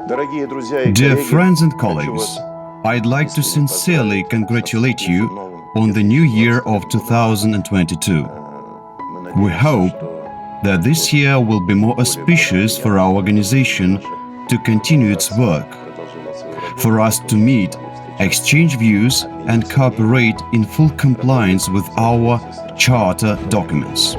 Dear friends and colleagues, I'd like to sincerely congratulate you on the new year of 2022. We hope that this year will be more auspicious for our organization to continue its work, for us to meet, exchange views and cooperate in full compliance with our charter documents.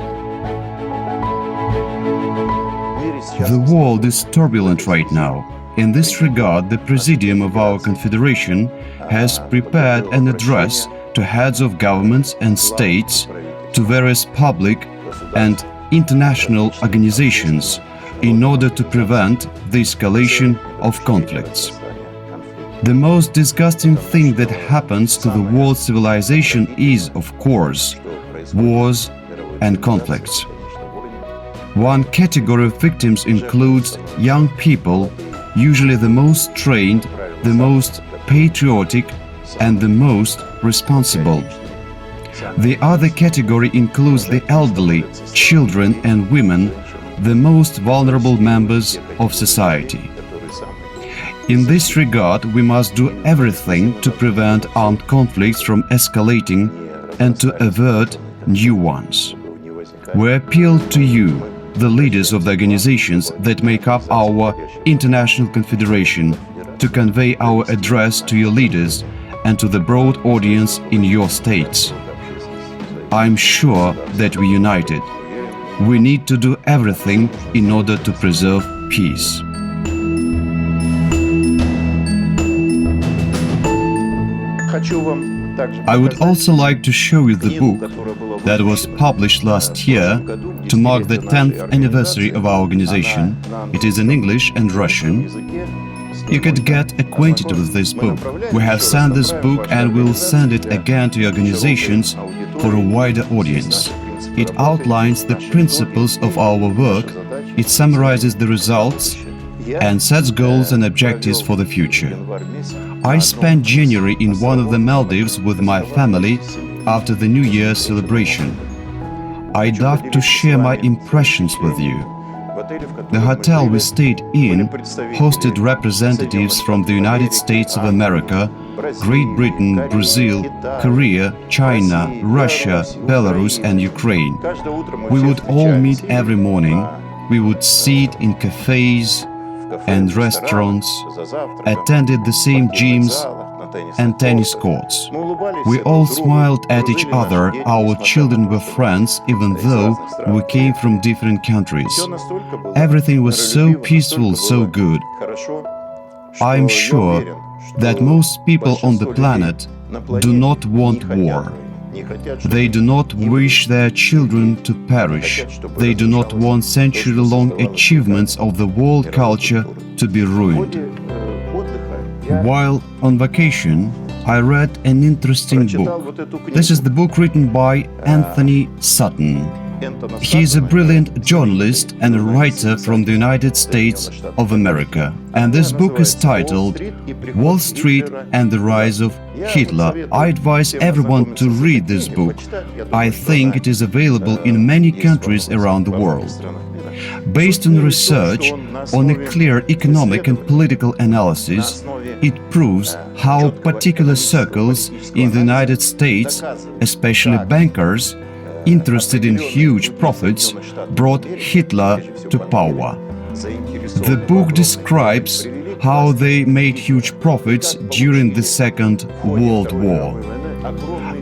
The world is turbulent right now. In this regard, the Presidium of our Confederation has prepared an address to heads of governments and states, to various public and international organizations, in order to prevent the escalation of conflicts. The most disgusting thing that happens to the world civilization is, of course, wars and conflicts. One category of victims includes young people, usually the most trained, the most patriotic and the most responsible. The other category includes the elderly, children and women, the most vulnerable members of society. In this regard, we must do everything to prevent armed conflicts from escalating and to avert new ones. We appeal to you, the leaders of the organizations that make up our International Confederation, to convey our address to your leaders and to the broad audience in your states. I'm sure that we're united. We need to do everything in order to preserve peace. I would also like to show you the book that was published last year to mark the 10th anniversary of our organization. It is in English and Russian. You could get acquainted with this book. We have sent this book and we'll send it again to your organizations for a wider audience. It outlines the principles of our work, it summarizes the results and sets goals and objectives for the future. I spent January in one of the Maldives with my family after the New Year celebration. I'd love to share my impressions with you. The hotel we stayed in hosted representatives from the United States of America, Great Britain, Brazil, Korea, China, Russia, Belarus and Ukraine. We would all meet every morning. We would sit in cafes and restaurants, attended the same gyms and tennis courts. We all smiled at each other, our children were friends, even though we came from different countries. Everything was so peaceful, so good. I'm sure that most people on the planet do not want war. They do not wish their children to perish. They do not want century-long achievements of the world culture to be ruined. While on vacation, I read an interesting book. This is the book written by Anthony Sutton. He is a brilliant journalist and a writer from the United States of America. And this book is titled Wall Street and the Rise of Hitler. I advise everyone to read this book. I think it is available in many countries around the world. Based on research, on a clear economic and political analysis, it proves how particular circles in the United States, especially bankers, interested in huge profits, brought Hitler to power. The book describes how they made huge profits during the Second World War.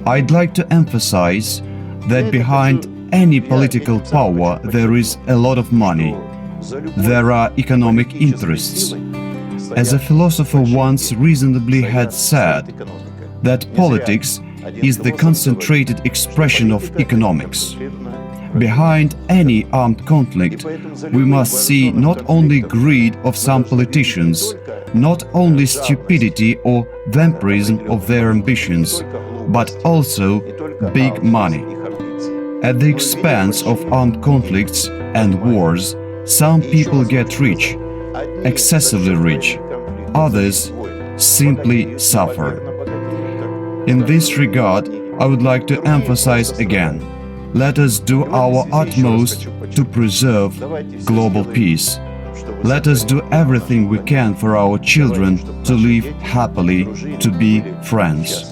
I'd like to emphasize that behind any political power there is a lot of money. There are economic interests. As a philosopher once reasonably had said, that politics is the concentrated expression of economics. Behind any armed conflict, we must see not only greed of some politicians, not only stupidity or vampirism of their ambitions, but also big money. At the expense of armed conflicts and wars, some people get rich, excessively rich. Others simply suffer. In this regard, I would like to emphasize again, let us do our utmost to preserve global peace. Let us do everything we can for our children to live happily, to be friends.